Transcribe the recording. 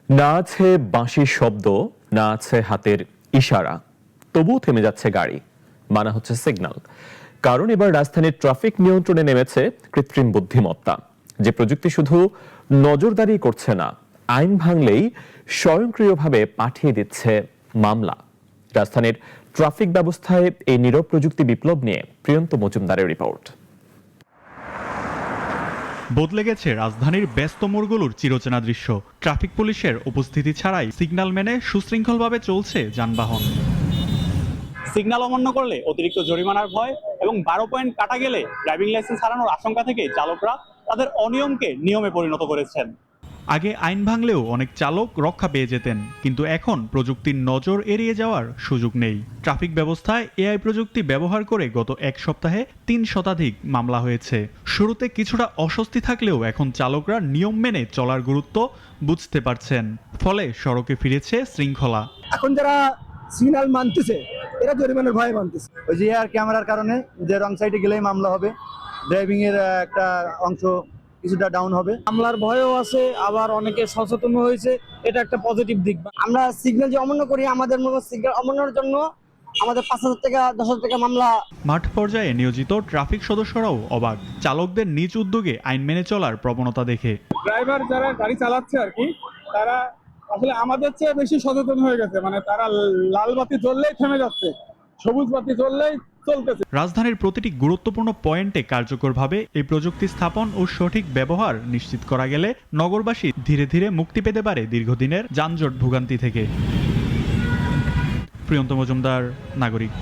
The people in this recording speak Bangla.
না আছে বাঁশির শব্দ, না আছে হাতের ইশারা, তবুও থেমে যাচ্ছে গাড়ি, মানা হচ্ছে সিগন্যাল। কারণ এবার রাজধানীর ট্রাফিক নিয়ন্ত্রণে নেমেছে কৃত্রিম বুদ্ধিমত্তা, যে প্রযুক্তি শুধু নজরদারি করছে না, আইন ভাঙলেই স্বয়ংক্রিয়ভাবে পাঠিয়ে দিচ্ছে মামলা। রাজধানীর ট্রাফিক ব্যবস্থায় এই নীরব প্রযুক্তি বিপ্লব নিয়ে প্রিয়ন্ত মজুমদারের রিপোর্ট। বদলে গেছে রাজধানীর ব্যস্ত মোড়গুলোর চিরচেনা দৃশ্য। ট্রাফিক পুলিশের উপস্থিতি ছাড়াই সিগন্যাল মেনে সুশৃঙ্খলভাবে চলছে যানবাহন। সিগন্যাল অমান্য করলে অতিরিক্ত জরিমানার ভয় এবং 12 পয়েন্ট কাটা গেলে ড্রাইভিং লাইসেন্স হারানোর আশঙ্কা থেকে চালকরা তাদের অনিয়মকে নিয়মে পরিণত করেছেন। আগে আইন ভাঙলেও অনেক চালক রক্ষা পেয়ে যেতেন, কিন্তু এখন প্রযুক্তির নজর এড়িয়ে যাওয়ার সুযোগ নেই। ট্রাফিক ব্যবস্থায় এআই প্রযুক্তি ব্যবহার করে গত এক সপ্তাহে 3 শতাধিক মামলা হয়েছে। শুরুতে কিছুটা অস্বস্তি থাকলেও এখন চালকরা নিয়ম মেনে চলার গুরুত্ব বুঝতে পারছেন, ফলে সড়কে ফিরেছে শৃঙ্খলা। এখন যারা সিগন্যাল মানতেছে এরা জরিমানার ভয়ে মানতেছে। ওই যে এআর ক্যামেরার কারণে যে রং সাইডে গেলেই মামলা হবে, ড্রাইভিং এর একটা অংশ কিছুটা ডাউন হবে। মামলার ভয়ও আছে, আবার অনেকে সচেতন হয়েছে, এটা একটা পজিটিভ দিক। আমরা সিগন্যাল যে অমান্য করি, আমাদের মনে সিগন্যাল অমান্যের জন্য আমাদের 5,000 টাকা 10,000 টাকা মামলা। মাঠ পর্যায়ে নিয়োজিত ট্রাফিক সদস্যরাও অবাক চালকদের নিজ উদ্যোগে আইন মেনে চলার প্রবণতা দেখে। ড্রাইভার যারা গাড়ি চালাচ্ছে আর কি, তারা আসলে আমাদের চেয়ে বেশি সচেতন হয়ে গেছে। মানে তারা লাল বাতি জ্বললেই থেমে যাচ্ছে, সবুজ বাতি জ্বললেই চলতেছে। রাজধানীর প্রতিটি গুরুত্বপূর্ণ পয়েন্টে কার্যকরভাবে এই প্রযুক্তি স্থাপন ও সঠিক ব্যবহার নিশ্চিত করা গেলে নগরবাসী ধীরে ধীরে মুক্তি পেতে পারে দীর্ঘদিনের যানজট ভোগান্তি থেকে। প্রিয়ন্ত মজুমদার, নাগরিক।